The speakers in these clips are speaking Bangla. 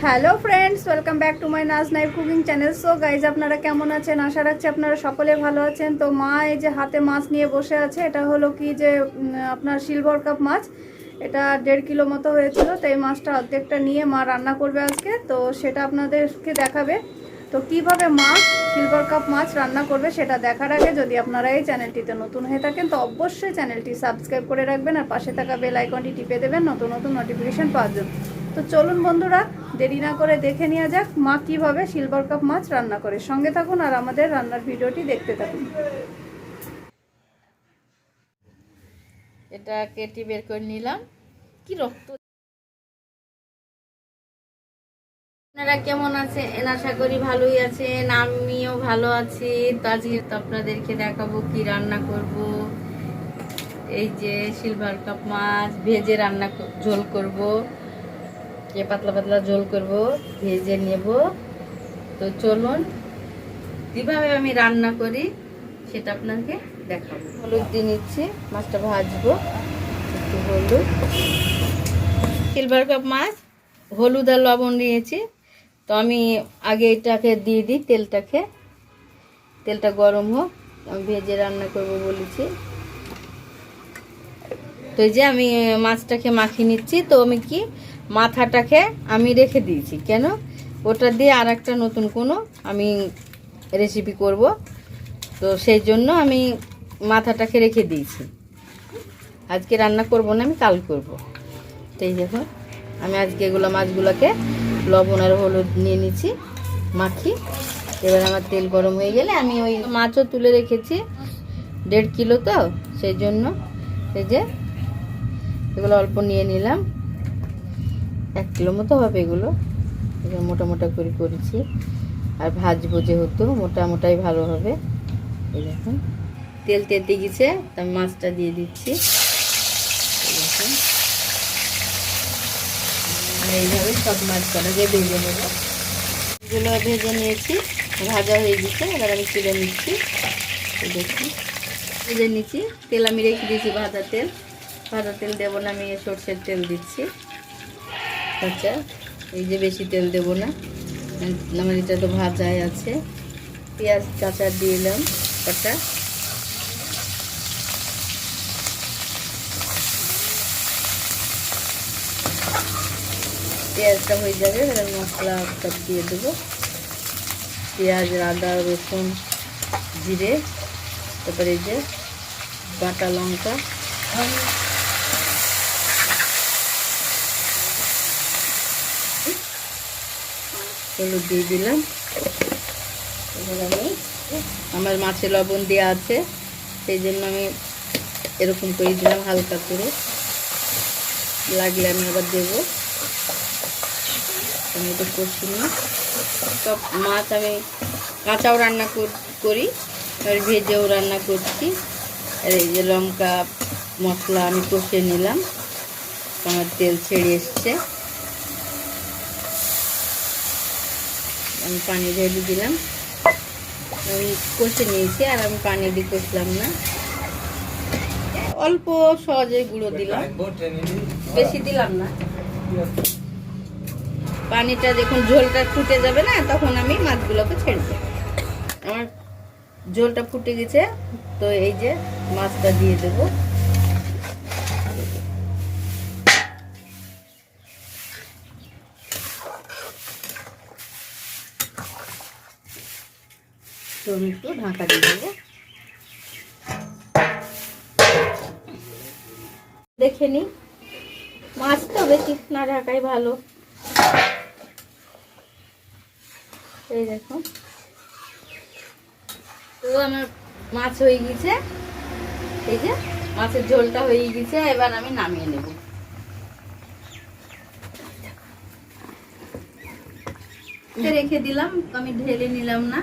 Hello friends, welcome back to my Naz knife cooking channel. So guys, আপনারা কেমন আছেন? আশা রাখছি আপনারা সকলে ভালো আছেন। তো মা এই যে হাতে মাছ নিয়ে বসে আছে, এটা হলো কি যে আপনার সিলভার কাপ মাছ। এটা 1.5 কিলো মতো হয়েছিল। তো এই মাছটা অর্ধেকটা নিয়ে মা রান্না করবে আজকে, তো সেটা আপনাদেরকে দেখাবে। তো কিভাবে মা সিলভার কাপ মাছ রান্না করবে সেটা দেখার আগে যদি আপনারা এই চ্যানেলটিতে নতুন হয়ে থাকেন তো অবশ্যই চ্যানেলটি সাবস্ক্রাইব করে রাখবেন আর পাশে থাকা বেল আইকনটি টিপে দেবেন নতুন নতুন নোটিফিকেশন পাওয়ার জন্য। তো চলুন বন্ধুরা, দেরি না করে দেখে নেওয়া যাক মা কিভাবে সিলভার কাপ মাছ রান্না করে। সঙ্গে থাকুন আর আমাদের রান্নার ভিডিওটি দেখতে থাকুন। এটা কেটে বের করে নিলাম। কি রক্ত! আপনারা কেমন আছেন? আশা করি ভালোই আছেন, আমিও ভালো আছি। তো আজকে তো আপনাদেরকে দেখাবো কি রান্না করব। এই যে সিলভার কাপ মাছ ভেজে রান্না ঝোল করব, পাতলা পাতলা ঝোল করব, ভেজে নেব। তো চলুন কিভাবে আমি রান্না করি সেটা আপনাকে দেখাবো। হলুদ দিয়ে নিচ্ছি, মাছটা ভাজবো। একটু হলুদ, সিলভার কাপ মাছ হলুদ আর লবণ দিয়েছি। তো আমি আগে এটাকে দিয়ে দিই, তেলটা গরম হোক, আমি ভেজে রান্না করব বলেছি। তো এই যে আমি মাছটাকে মাখিয়ে নিচ্ছি। তো আমি কি মাথাটাকে আমি রেখে দিয়েছি, কেন ওটা দিয়ে আর একটা নতুন কোনো আমি রেসিপি করব, তো সেই জন্য আমি মাথাটাকে রেখে দিয়েছি। আজকে রান্না করব না, আমি কাল করব। তো এই দেখো আমি আজকে এগুলো মাছগুলোকে লবণ আর হলুদ নিয়ে নিচ্ছি, মাখি। এবার আমার তেল গরম হয়ে গেলে আমি ওই মাছও তুলে রেখেছি, 1.5 কিলো, তো সেই জন্য এই যে এগুলো অল্প নিয়ে নিলাম। 1 কিলো মতো হবে এগুলো। মোটা মোটা করে করেছি, আর ভাজবো যেহেতু মোটা মোটাই ভালো হবে। এই দেখুন তেল তেতে গেছে, আমি মাছটা দিয়ে দিচ্ছি। দেখুন এইভাবে সব মাছগুলোকে ভেজে নেব। এগুলো ভেজে নিয়েছি, ভাজা হয়ে গেছে। এবার আমি তুলে নিচ্ছি। দেখুন ভেজে নিচ্ছি, তেল আমি রেখে দিয়েছি ভাজা তেল দেবো না, আমি সরষের তেল দিচ্ছি। আচ্ছা, এই যে বেশি তেল দেবো না, আমার এটা তো ভাজাই আছে। পেঁয়াজ কাঁচা দিলাম কটা, পেঁয়াজটা হয়ে যাবে। এবার মশলা সব দিয়ে দেবো, পেঁয়াজ, আদা, রসুন, জিরে, তারপরে এই যে বাটা লঙ্কা, হলুদ দিয়ে দিলাম। এবার আমি আমার মাছে লবণ দেওয়া আছে, সেই জন্য আমি এরকম করে দিলাম হালকা করে, লাগলে আমি আবার দেবো। আমি একটু কষি নিই। সব মাছ আমি কাঁচাও রান্না করি, আর ভেজেও রান্না করছি। আর এই যে লঙ্কা মশলা আমি কষে নিলাম, আমার তেল ছেড়ে এসছে। আমি পানি ঢেলে দিলাম, আমি কষে নিয়েছি, আর আমি পানি দিয়ে কষলাম না, অল্প সহজে গুঁড়ো দিলাম, বেশি দিলাম না। পানিটা যখন ঝোলটা ফুটে যাবে না, তখন আমি মাছগুলোকে ছেড়ে দেব। আমার ঝোলটা ফুটে গেছে, তো এই যে মাছটা দিয়ে দেব। তো আমি একটু ঢাকা দিয়ে দেবো। দেখে নি, মাছ তো বেশি না ঢাকাই ভালো। এই দেখো, তো আমার মাছ হয়ে গেছে। এই যে মাছের ঝোলটা হয়ে গেছে, এবার আমি নামিয়ে নেব। রেখে দিলাম, আমি ঢেলে নিলাম না,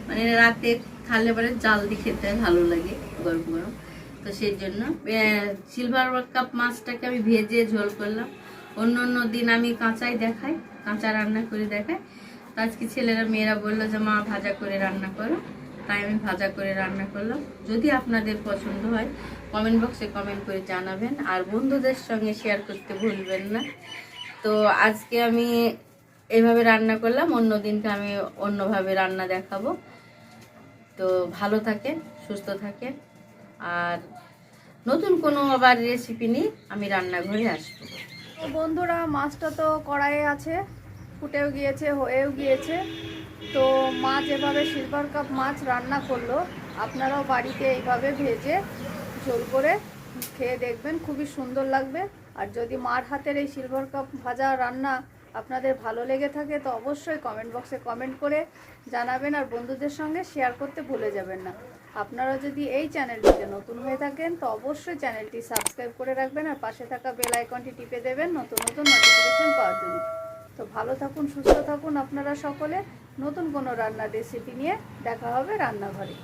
মানে রাতে খালে পরে জাল দিয়ে খেতে ভালো লাগে গরম গরম। তো সেই জন্য সিলভার কাপ মাছটাকে আমি ভেজে ঝোল করলাম। অন্য দিন আমি কাঁচাই দেখাই, কাঁচা রান্না করে দেখাই। তো আজকে ছেলেরা মেয়েরা বললো যে মা ভাজা করে রান্না করো, তাই আমি ভাজা করে রান্না করলাম। যদি আপনাদের পছন্দ হয় কমেন্ট বক্সে কমেন্ট করে জানাবেন, আর বন্ধুদের সঙ্গে শেয়ার করতে ভুলবেন না। তো আজকে আমি এইভাবে রান্না করলাম, অন্য দিনকে আমি অন্যভাবে রান্না দেখাবো। তো ভালো থাকেন, সুস্থ থাকেন, আর নতুন কোনো আবার রেসিপি নিয়ে আমি রান্নাঘরে আসবো। তো বন্ধুরা, মাছটা তো কড়াইয়ে আছে, ফুটেও গিয়েছে, হয়েও গিয়েছে। তো মা যেভাবে সিলভার কাপ মাছ রান্না করলো, আপনারাও বাড়িতে এইভাবে ভেজে ঝোল করে খেয়ে দেখবেন, খুবই সুন্দর লাগবে। আর যদি মার হাতের এই সিলভার কাপ ভাজা রান্না আপনাদের ভালো লেগে থাকে তো অবশ্যই কমেন্ট বক্সে কমেন্ট করে জানাবেন, আর বন্ধুদের সঙ্গে শেয়ার করতে ভুলে যাবেন না। আপনারা যদি এই চ্যানেলটিতে নতুন হয়ে থাকেন তো অবশ্যই চ্যানেলটি সাবস্ক্রাইব করে রাখবেন, আর পাশে থাকা বেল আইকনটি টিপে দেবেন নতুন নতুন নোটিফিকেশন পাওয়ার জন্য। তো ভালো থাকুন, সুস্থ থাকুন আপনারা সকলে। নতুন কোনো রান্নার রেসিপি নিয়ে দেখা হবে রান্নাঘরে।